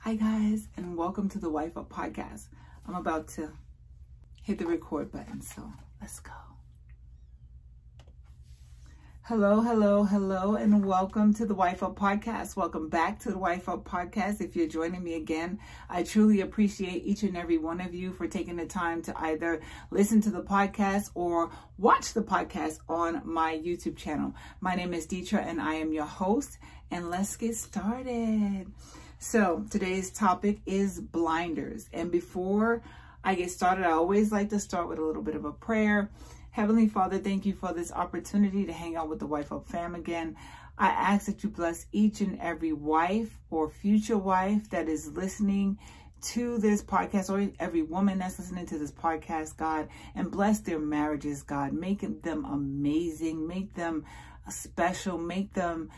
Hi guys, and welcome to the Wyfe Up podcast. I'm about to hit the record button, so let's go. Hello, and welcome to the Wyfe Up podcast. Welcome back to the Wyfe Up podcast. If you're joining me again, I truly appreciate each and every one of you for taking the time to either listen to the podcast or watch the podcast on my YouTube channel. My name is Deetra, and I am your host, and let's get started. So today's topic is blinders. And before I get started, I always like to start with a little bit of a prayer. Heavenly Father, thank you for this opportunity to hang out with the Wyfe Up Fam again. I ask that you bless each and every wife or future wife that is listening to this podcast, or every woman that's listening to this podcast, God, and bless their marriages, God. Make them amazing, make them special, make them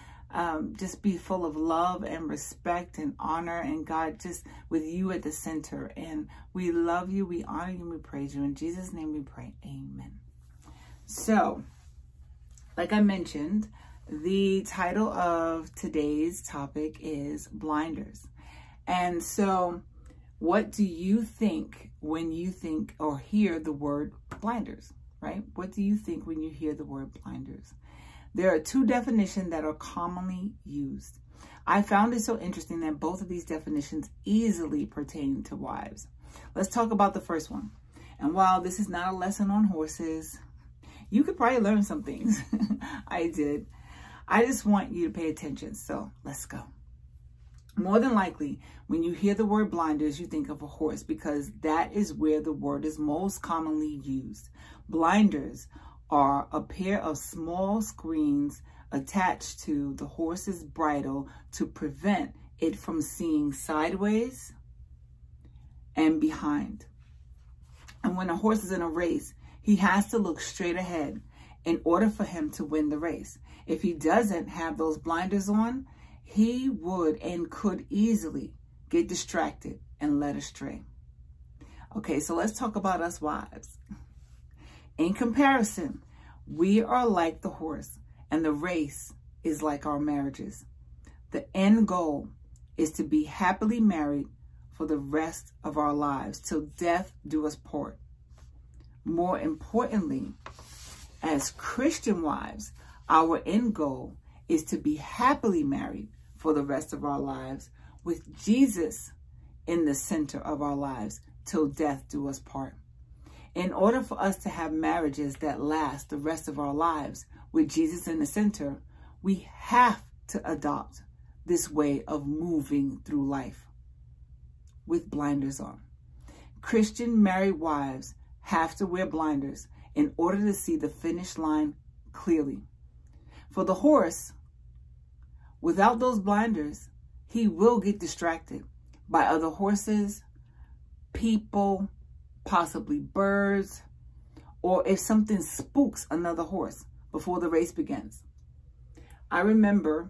just be full of love and respect and honor, and God, just with you at the center. And we love you, we honor you, and we praise you. In Jesus' name we pray, amen. So, like I mentioned, the title of today's topic is blinders. And so, what do you think when you think or hear the word blinders, right? What do you think when you hear the word blinders? There are two definitions that are commonly used. I found it so interesting that both of these definitions easily pertain to wives. Let's talk about the first one. And while this is not a lesson on horses, you could probably learn some things. I did. I just want you to pay attention. So let's go. More than likely, when you hear the word blinders, you think of a horse, because that is where the word is most commonly used. Blinders are a pair of small screens attached to the horse's bridle to prevent it from seeing sideways and behind. And when a horse is in a race, he has to look straight ahead in order for him to win the race. If he doesn't have those blinders on, he would and could easily get distracted and led astray. Okay, so let's talk about us wives. In comparison, we are like the horse, and the race is like our marriages. The end goal is to be happily married for the rest of our lives, till death do us part. More importantly, as Christian wives, our end goal is to be happily married for the rest of our lives, with Jesus in the center of our lives, till death do us part. In order for us to have marriages that last the rest of our lives with Jesus in the center, we have to adopt this way of moving through life with blinders on. Christian married wives have to wear blinders in order to see the finish line clearly. For the horse, without those blinders, he will get distracted by other horses, people, possibly birds, or if something spooks another horse before the race begins. I remember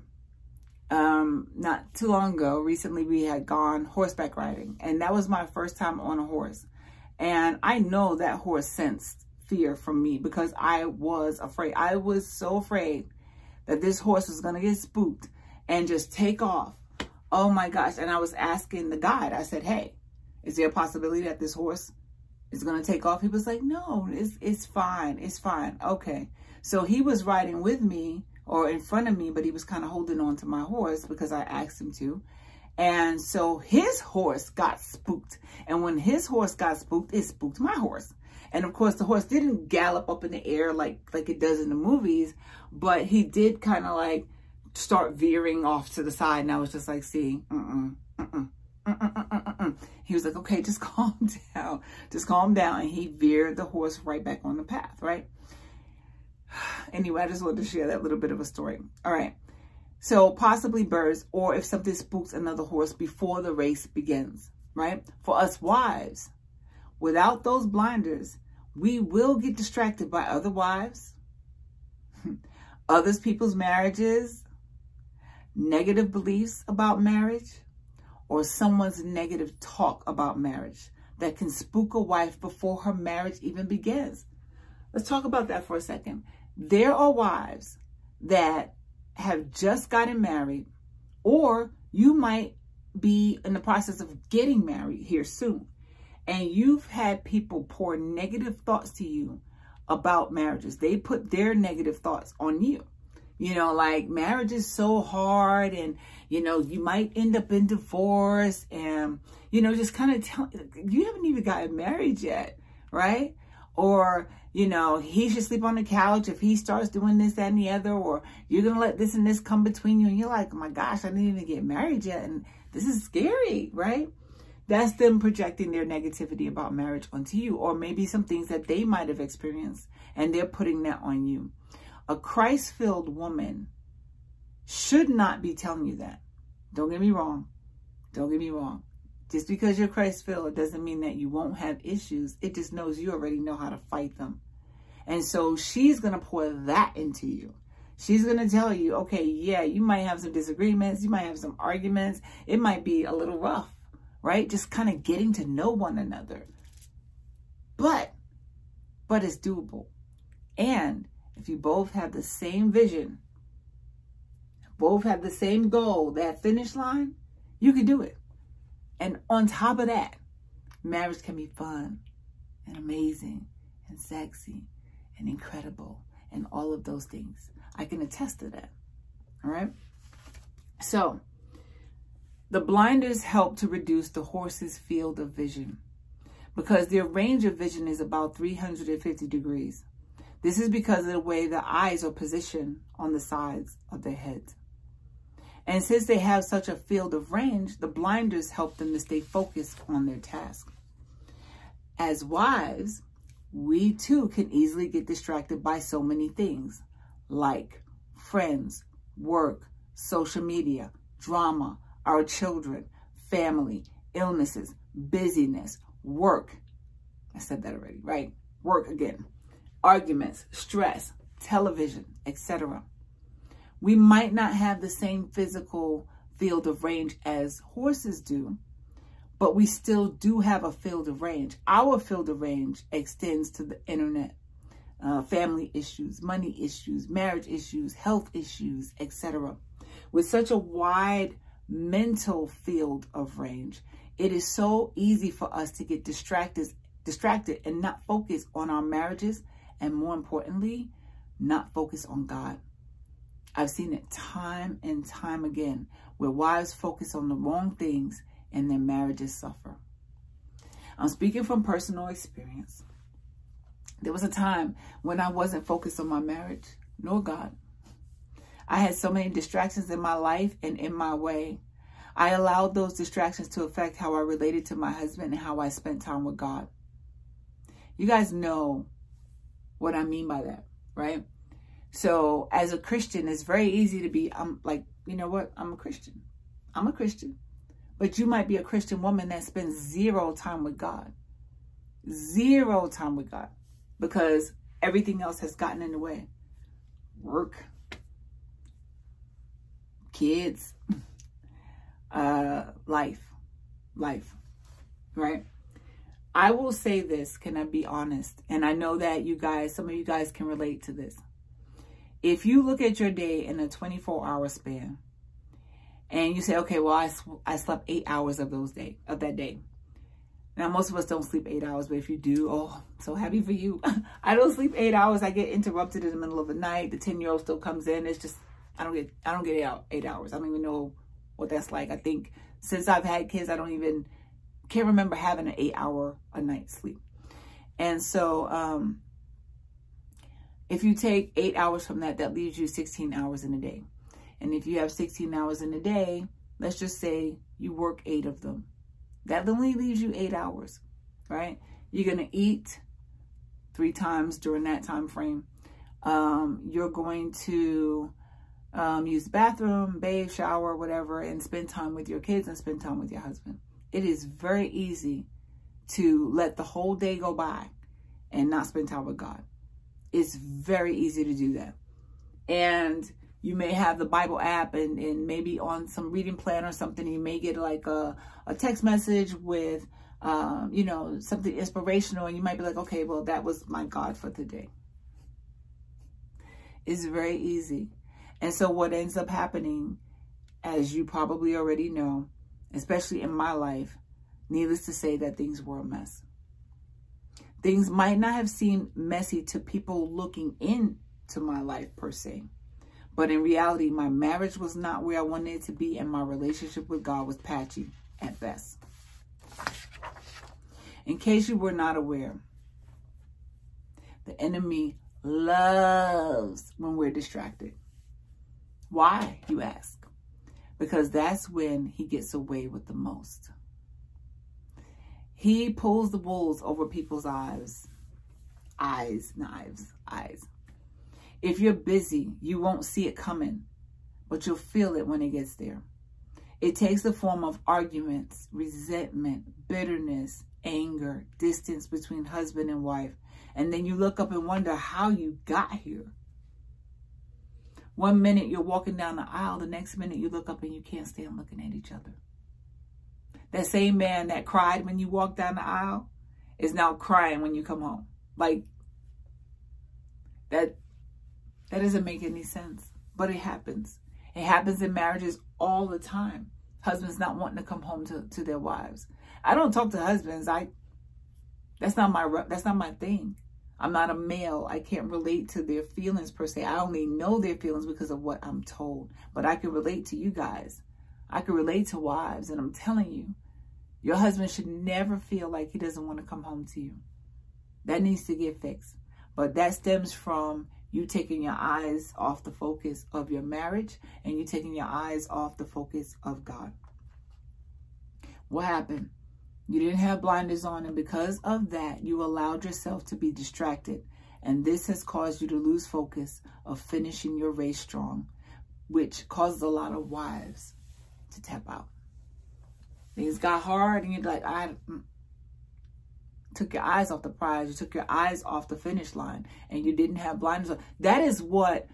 not too long ago, recently we had gone horseback riding, and that was my first time on a horse. And I know that horse sensed fear from me, because I was afraid. I was so afraid that this horse was going to get spooked and just take off. Oh my gosh. And I was asking the guide, I said, hey, is there a possibility that this horse is going to take off? He was like, no, it's fine. It's fine. Okay. So he was riding with me, or in front of me, but he was kind of holding on to my horse because I asked him to. And so his horse got spooked. And when his horse got spooked, it spooked my horse. And of course, the horse didn't gallop up in the air like it does in the movies, but he did kind of like start veering off to the side. And I was just like, see, He was like, okay, just calm down. Just calm down. And he veered the horse right back on the path, right? Anyway, I just wanted to share that little bit of a story. All right. So possibly birds, or if something spooks another horse before the race begins, right? For us wives, without those blinders, we will get distracted by other wives, others people's marriages, negative beliefs about marriage, or someone's negative talk about marriage that can spook a wife before her marriage even begins. Let's talk about that for a second. There are wives that have just gotten married, or you might be in the process of getting married here soon, and you've had people pour negative thoughts to you about marriages. They put their negative thoughts on you. You know, like, marriage is so hard, and, you know, you might end up in divorce, and, you know, just kind of tell, you haven't even gotten married yet, right? Or, you know, he should sleep on the couch if he starts doing this, that, and the other, or you're going to let this and this come between you. And you're like, oh my gosh, I didn't even get married yet. And this is scary, right? That's them projecting their negativity about marriage onto you, or maybe some things that they might have experienced, and they're putting that on you. A Christ-filled woman should not be telling you that. Don't get me wrong. Don't get me wrong. Just because you're Christ-filled doesn't mean that you won't have issues. It just knows you already know how to fight them. And so she's going to pour that into you. She's going to tell you, okay, yeah, you might have some disagreements. You might have some arguments. It might be a little rough, right? Just kind of getting to know one another. But it's doable. And if you both have the same vision, both have the same goal, that finish line, you can do it. And on top of that, marriage can be fun and amazing and sexy and incredible and all of those things. I can attest to that. All right. So the blinders help to reduce the horse's field of vision because their range of vision is about 350 degrees. This is because of the way the eyes are positioned on the sides of their heads. And since they have such a field of range, the blinders help them to stay focused on their task. As wives, we too can easily get distracted by so many things like friends, work, social media, drama, our children, family, illnesses, busyness, work. I said that already, right? Work again. Arguments, stress, television, etc. We might not have the same physical field of range as horses do, but we still do have a field of range. Our field of range extends to the internet, family issues, money issues, marriage issues, health issues, etc. With such a wide mental field of range, it is so easy for us to get distracted and not focus on our marriages, and more importantly, not focus on God. I've seen it time and time again where wives focus on the wrong things and their marriages suffer. I'm speaking from personal experience. There was a time when I wasn't focused on my marriage nor God. I had so many distractions in my life and in my way. I allowed those distractions to affect how I related to my husband and how I spent time with God. You guys know what I mean by that, right? So as a Christian, it's very easy to be, I'm like, you know what? I'm a Christian. I'm a Christian. But you might be a Christian woman that spends zero time with God. Zero time with God. Because everything else has gotten in the way. Work. Kids. Life. Right? I will say this, can I be honest? And I know that you guys, some of you guys can relate to this. If you look at your day in a 24-hour span and you say, okay, well, I slept 8 hours of that day. Now, most of us don't sleep 8 hours, but if you do, oh, I'm so happy for you. I don't sleep 8 hours. I get interrupted in the middle of the night. The 10-year-old still comes in. It's just, I don't get 8 hours. I don't even know what that's like. I think since I've had kids, can't remember having an 8-hour a night sleep. And so, if you take 8 hours from that, that leaves you 16 hours in a day. And if you have 16 hours in a day, let's just say you work 8 of them. That only leaves you 8 hours, right? You're going to eat 3 times during that time frame. You're going to use the bathroom, bathe, shower, whatever, and spend time with your kids and spend time with your husband. It is very easy to let the whole day go by and not spend time with God. It's very easy to do that. And you may have the Bible app and maybe on some reading plan or something, you may get like a text message with, you know, something inspirational. And you might be like, okay, well, that was my God for today. It's very easy. And so what ends up happening, as you probably already know, especially in my life, needless to say that things were a mess. Things might not have seemed messy to people looking into my life per se. But in reality, my marriage was not where I wanted it to be, and my relationship with God was patchy at best. In case you were not aware, the enemy loves when we're distracted. Why, you ask? Because that's when he gets away with the most. He pulls the wool over people's eyes. If you're busy, you won't see it coming, but you'll feel it when it gets there. It takes the form of arguments, resentment, bitterness, anger, distance between husband and wife. And then you look up and wonder how you got here. One minute you're walking down the aisle, the next minute you look up and you can't stand looking at each other. That same man that cried when you walked down the aisle is now crying when you come home. Like, that doesn't make any sense, but it happens. It happens in marriages all the time. Husbands not wanting to come home to their wives. I don't talk to husbands. That's not my thing. I'm not a male. I can't relate to their feelings per se. I only know their feelings because of what I'm told. But I can relate to you guys. I can relate to wives, and I'm telling you, your husband should never feel like he doesn't want to come home to you. That needs to get fixed. But that stems from you taking your eyes off the focus of your marriage, and you taking your eyes off the focus of God. What happened? You didn't have blinders on, and because of that, you allowed yourself to be distracted. And this has caused you to lose focus of finishing your race strong, which causes a lot of wives to tap out. Things got hard, and you're like, I took your eyes off the prize. You took your eyes off the finish line, and you didn't have blinders on. That is what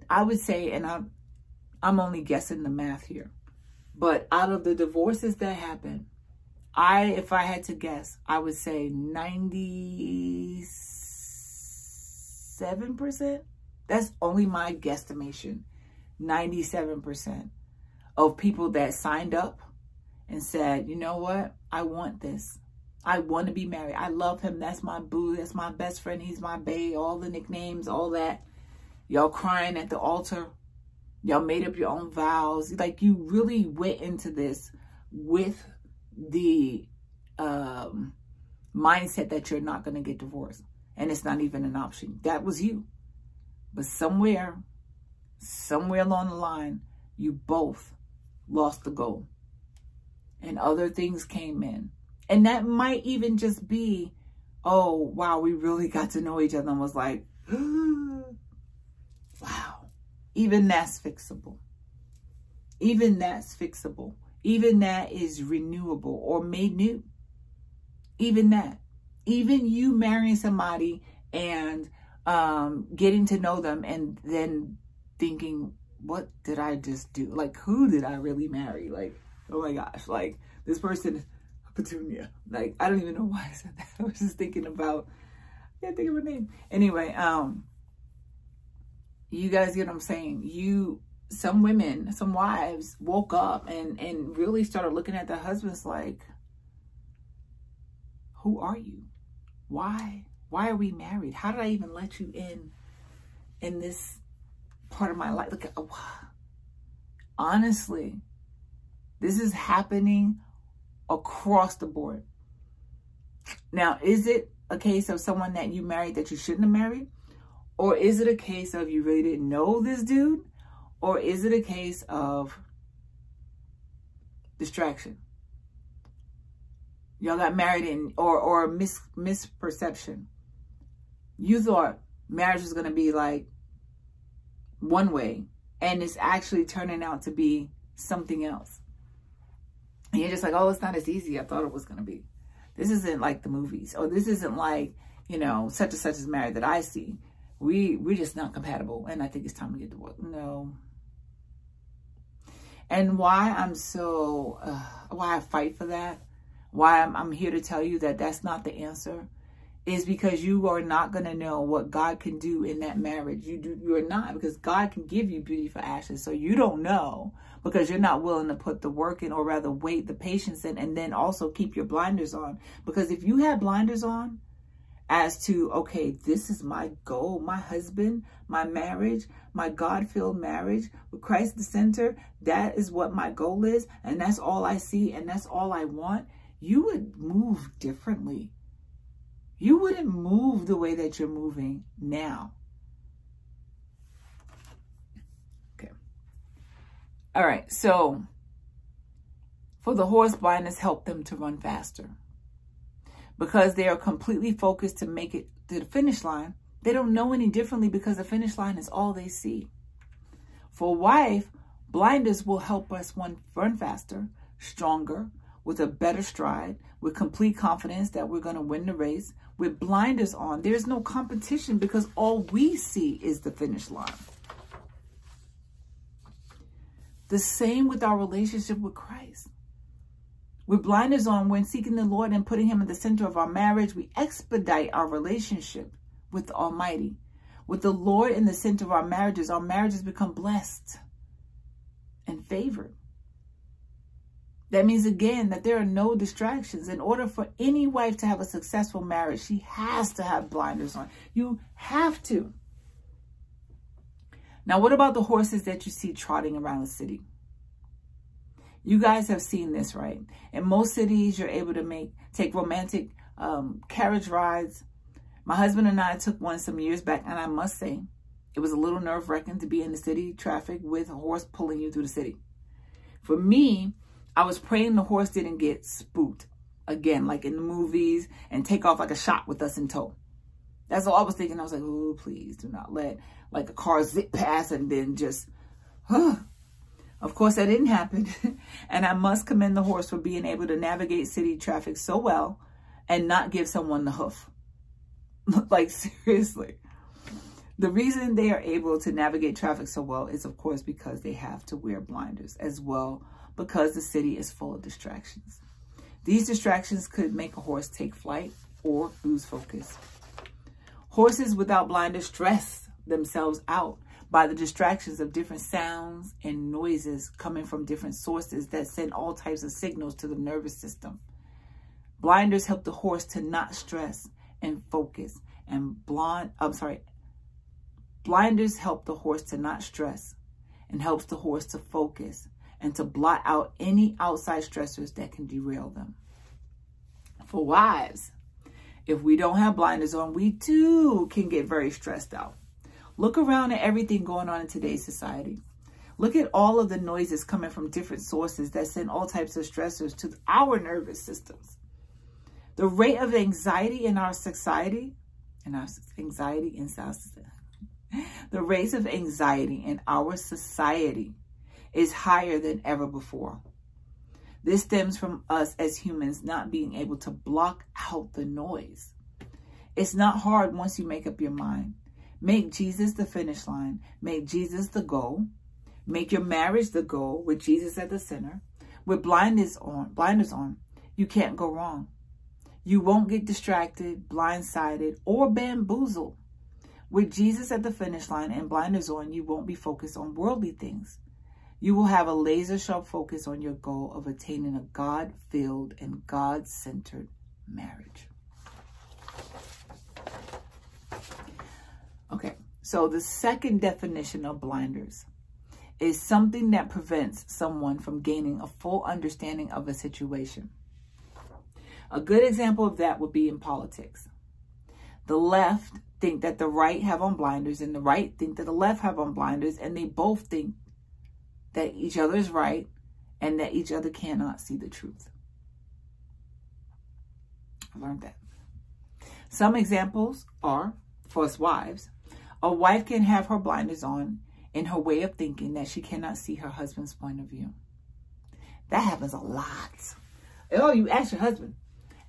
I would say, and I'm only guessing the math here. But out of the divorces that happened, if I had to guess, I would say 97%. That's only my guesstimation. 97% of people that signed up and said, you know what? I want this. I want to be married. I love him. That's my boo. That's my best friend. He's my bae. All the nicknames, all that. Y'all crying at the altar. Y'all made up your own vows. Like, you really went into this with the mindset that you're not going to get divorced. And it's not even an option. That was you. But somewhere along the line, you both lost the goal. And other things came in. And that might even just be, oh, wow, we really got to know each other and was like, wow, even that's fixable. Even that's fixable. Even that is renewable or made new. Even that. Even you marrying somebody and getting to know them and then thinking, what did I just do? Like, who did I really marry? Like, oh my gosh, like this person, Petunia. Like, I don't even know why I said that. I was just thinking about, I can't think of her name. Anyway, you guys get what I'm saying? Some women, some wives woke up and really started looking at their husbands like, who are you? Why? Why are we married? How did I even let you in this part of my life? Look, honestly, this is happening across the board. Now, is it a case of someone that you married that you shouldn't have married? Or is it a case of you really didn't know this dude? Or is it a case of distraction? Y'all got married or misperception. You thought marriage was going to be like one way, and it's actually turning out to be something else. And you're just like, oh, it's not as easy I thought it was going to be. This isn't like the movies. Or this isn't like, you know, such and such is married that I see. We're just not compatible, and I think it's time to get divorced. No. And why I'm so, why I fight for that, why I'm here to tell you that that's not the answer, is because you are not going to know what God can do in that marriage. You're not, because God can give you beauty for ashes. So you don't know because you're not willing to put the work in, or rather wait, the patience in, and then also keep your blinders on. Because if you have blinders on as to, okay, this is my goal, my husband, my marriage, my God-filled marriage with Christ at the center, that is what my goal is, and that's all I see, and that's all I want, you would move differently. You wouldn't move the way that you're moving now. Okay. All right. So for the horse, blindness help them to run faster. Because they are completely focused to make it to the finish line. They don't know any differently because the finish line is all they see. For wife, blinders will help us run faster, stronger, with a better stride, with complete confidence that we're going to win the race. With blinders on, there's no competition because all we see is the finish line. The same with our relationship with Christ. With blinders on, when seeking the Lord and putting him at the center of our marriage, we expedite our relationship with the Almighty. With the Lord in the center of our marriages become blessed and favored. That means, again, that there are no distractions. In order for any wife to have a successful marriage, she has to have blinders on. You have to. Now, what about the horses that you see trotting around the city? You guys have seen this, right? In most cities, you're able to take romantic carriage rides. My husband and I took one some years back, and I must say, it was a little nerve-wracking to be in the city traffic with a horse pulling you through the city. For me, I was praying the horse didn't get spooked again, like in the movies, and take off like a shot with us in tow. That's all I was thinking. I was like, oh, please do not let like a car zip past and then just, Of course, that didn't happen. And I must commend the horse for being able to navigate city traffic so well and not give someone the hoof. Like, seriously. The reason they are able to navigate traffic so well is, of course, because they have to wear blinders, as well because the city is full of distractions. These distractions could make a horse take flight or lose focus. Horses without blinders stress themselves out by the distractions of different sounds and noises coming from different sources that send all types of signals to the nervous system. Blinders help the horse to not stress and focus, and blinders help the horse to not stress and helps the horse to focus and to blot out any outside stressors that can derail them. For wives, if we don't have blinders on, we too can get very stressed out. Look around at everything going on in today's society. Look at all of the noises coming from different sources that send all types of stressors to our nervous systems. The rate of anxiety in our society, the rates of anxiety in our society is higher than ever before. This stems from us as humans not being able to block out the noise. It's not hard once you make up your mind. Make Jesus the finish line. Make Jesus the goal. Make your marriage the goal with Jesus at the center. With blinders on, you can't go wrong. You won't get distracted, blindsided, or bamboozled. With Jesus at the finish line and blinders on, you won't be focused on worldly things. You will have a laser-sharp focus on your goal of attaining a God-filled and God-centered marriage. Okay, so the second definition of blinders is something that prevents someone from gaining a full understanding of a situation. A good example of that would be in politics. The left think that the right have on blinders, and the right think that the left have on blinders, and they both think that each other is right and that each other cannot see the truth. I learned that. Some examples are, for us wives, a wife can have her blinders on in her way of thinking that she cannot see her husband's point of view. That happens a lot. Oh, you ask your husband.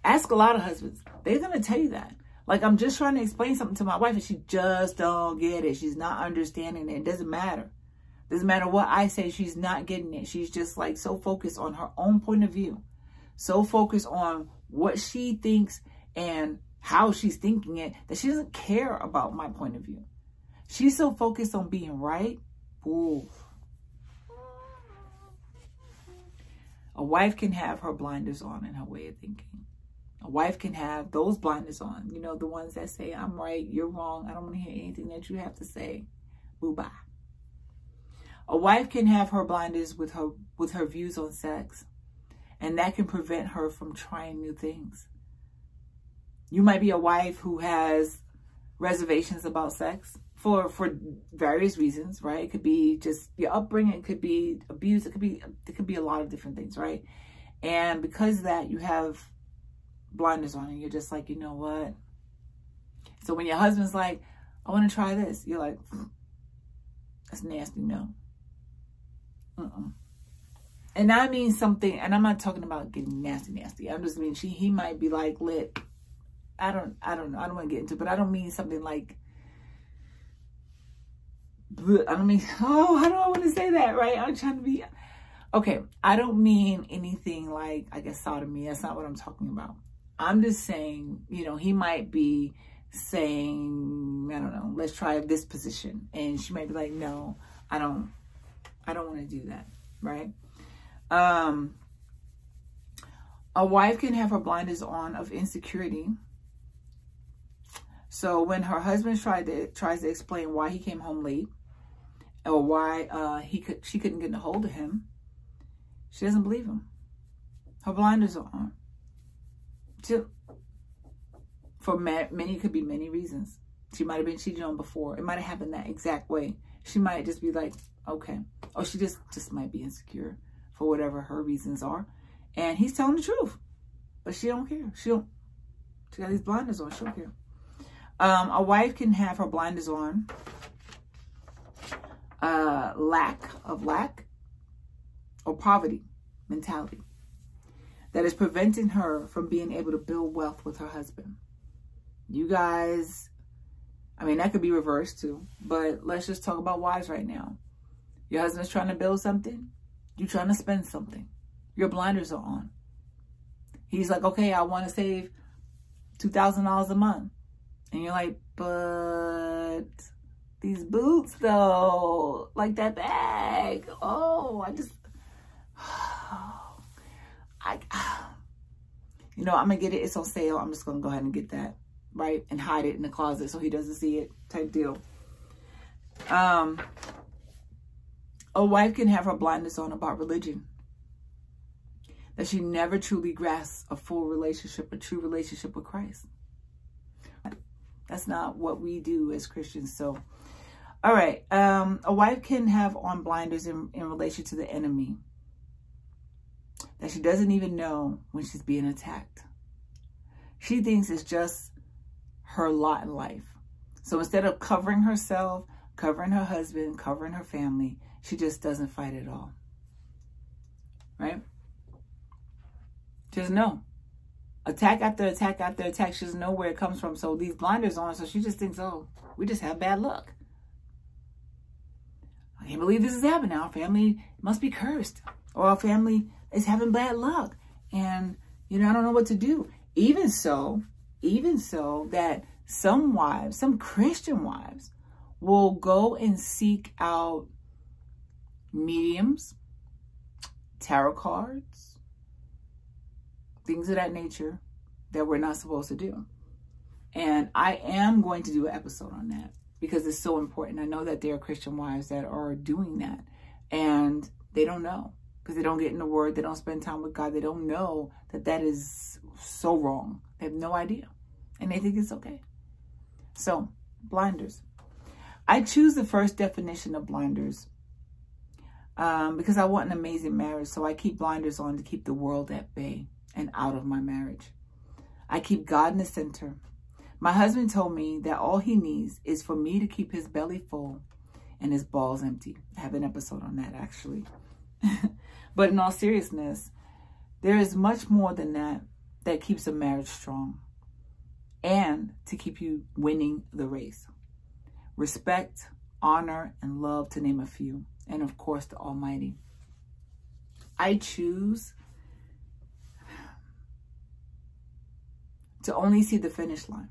Ask a lot of husbands. They're going to tell you that. Like, I'm just trying to explain something to my wife and she just don't get it. She's not understanding it. It doesn't matter. Doesn't matter what I say, she's not getting it. She's just like so focused on her own point of view. So focused on what she thinks and how she's thinking it, that she doesn't care about my point of view. She's so focused on being right. Ooh. A wife can have her blinders on in her way of thinking. A wife can have those blinders on. You know, the ones that say, I'm right, you're wrong. I don't want to hear anything that you have to say. Boo-bye. A wife can have her blinders with her views on sex. And that can prevent her from trying new things. You might be a wife who has reservations about sex for various reasons, right? It could be just your upbringing. It could be abuse. It could be a lot of different things, right? And because of that, you have blinders on and you're just like, you know what? So when your husband's like, I want to try this, you're like, that's nasty, no. And I mean something, and I'm not talking about getting nasty. I just mean he might be like, lit. I don't know. I don't want to get into it, but I don't mean something like, I don't mean, oh, how do I want to say that, right? I'm trying to be, okay. I don't mean anything like, I guess, sodomy. That's not what I'm talking about. I'm just saying, you know, he might be saying, I don't know, let's try this position. And she might be like, no, I don't want to do that, right? A wife can have her blinders on of insecurity. So when her husband tries to explain why he came home late, or why she couldn't get a hold of him, she doesn't believe him. Her blinders are on. For many, it could be many reasons. She might have been cheated on before. It might have happened that exact way. She might just be like, okay. Or she just might be insecure for whatever her reasons are. And he's telling the truth. But she don't care. She got these blinders on. She don't care. A wife can have her blinders on. Lack or poverty mentality that is preventing her from being able to build wealth with her husband. You guys, I mean, that could be reversed too, but let's just talk about wives right now. Your husband's trying to build something. You're trying to spend something. Your blinders are on. He's like, okay, I want to save $2,000 a month. And you're like, but these boots though, like that bag. Oh, you know, I'm going to get it. It's on sale. I'm just going to go ahead and get that, right? And hide it in the closet so he doesn't see it, type deal. A wife can have her blindness on about religion. That she never truly grasps a full relationship, a true relationship with Christ. That's not what we do as Christians. So, all right. A wife can have on blinders in relation to the enemy. That she doesn't even know when she's being attacked. She thinks it's just her lot in life. So instead of covering herself, covering her husband, covering her family, she just doesn't fight at all. Right? Just know. Attack after attack after attack. She doesn't know where it comes from. So these blinders on. So she just thinks, oh, we just have bad luck. I can't believe this is happening. Our family must be cursed. Or our family is having bad luck. And, you know, I don't know what to do. Even so that some wives, some Christian wives, will go and seek out mediums, tarot cards, things of that nature that we're not supposed to do. And I am going to do an episode on that because it's so important. I know that there are Christian wives that are doing that and they don't know because they don't get in the word. They don't spend time with God. They don't know that that is so wrong. They have no idea and they think it's okay. So blinders. I choose the first definition of blinders because I want an amazing marriage. So I keep blinders on to keep the world at bay and out of my marriage. I keep God in the center. My husband told me that all he needs is for me to keep his belly full and his balls empty. I have an episode on that actually. But in all seriousness, there is much more than that keeps a marriage strong and to keep you winning the race. Respect, honor, and love, to name a few. And of course, the Almighty. I choose to only see the finish line.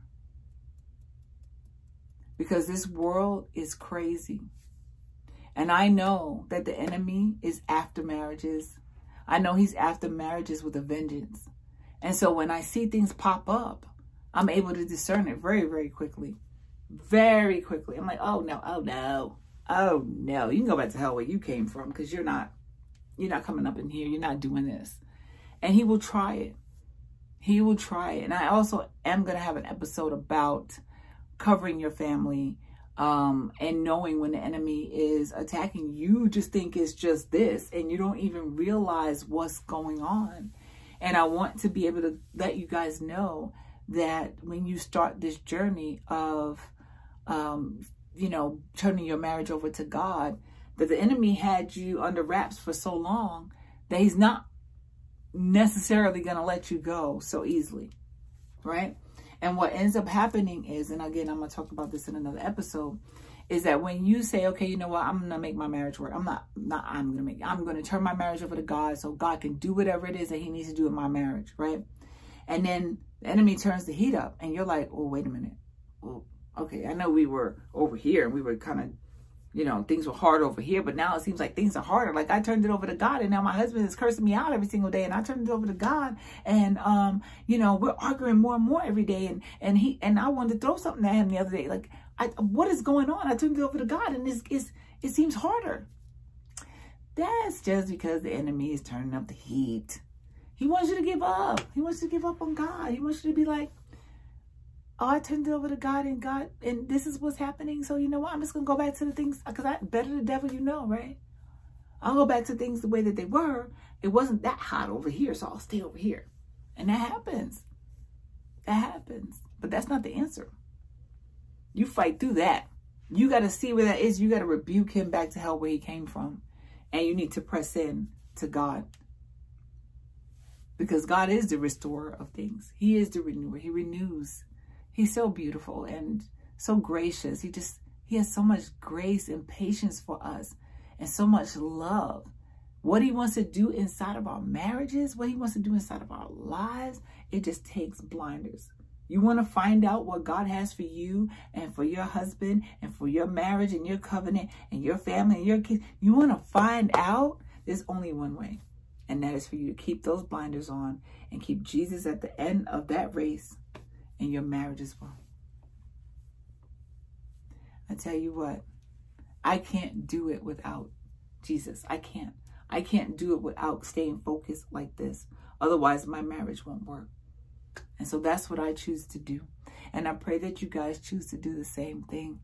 Because this world is crazy. And I know that the enemy is after marriages. I know he's after marriages with a vengeance. And so when I see things pop up, I'm able to discern it very, very quickly. Very quickly. I'm like, oh no, oh no, oh no. You can go back to hell where you came from, because you're not coming up in here. You're not doing this. And he will try it. He will try it. And I also am going to have an episode about covering your family, and knowing when the enemy is attacking. You just think it's just this, and you don't even realize what's going on. And I want to be able to let you guys know that when you start this journey of, you know, turning your marriage over to God, that the enemy had you under wraps for so long that he's not necessarily going to let you go so easily, right? And what ends up happening is, and again, I'm going to talk about this in another episode, is that when you say, okay, you know what, I'm going to make my marriage work. I'm going to turn my marriage over to God so God can do whatever it is that he needs to do in my marriage, right? And then the enemy turns the heat up and you're like, oh, wait a minute. Well, okay, I know we were over here and we were kind of, you know, things were hard over here, but now it seems like things are harder. Like I turned it over to God, and now my husband is cursing me out every single day, and I turned it over to God, and you know, we're arguing more and more every day, and I wanted to throw something at him the other day. Like, what is going on? I turned it over to God, and it seems harder. That's just because the enemy is turning up the heat. He wants you to give up. He wants you to give up on God. He wants you to be like, oh, I turned it over to God, and this is what's happening. So you know what? I'm just going to go back to the things, because I better the devil, you know, right? I'll go back to things the way that they were. It wasn't that hot over here, so I'll stay over here. And that happens. That happens. But that's not the answer. You fight through that. You got to see where that is. You got to rebuke him back to hell where he came from. And you need to press in to God. Because God is the restorer of things. He is the renewer. He renews. He's so beautiful and so gracious. He has so much grace and patience for us, and so much love. What he wants to do inside of our marriages, what he wants to do inside of our lives, it just takes blinders. You want to find out what God has for you and for your husband and for your marriage and your covenant and your family and your kids. You want to find out? There's only one way, and that is for you to keep those blinders on and keep Jesus at the end of that race in your marriage as well. I tell you what, I can't do it without Jesus. I can't do it without staying focused like this. Otherwise, my marriage won't work. And so that's what I choose to do. And I pray that you guys choose to do the same thing.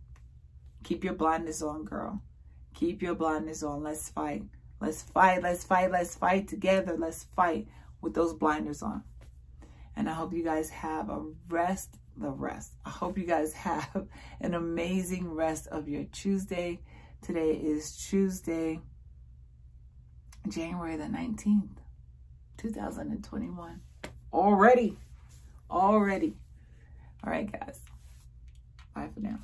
Keep your blindness on, girl. Keep your blindness on. Let's fight. Let's fight. Let's fight. Let's fight together. Let's fight with those blinders on. And I hope you guys have I hope you guys have an amazing rest of your Tuesday. Today is Tuesday, January the 19th, 2021. Already. All right, guys. Bye for now.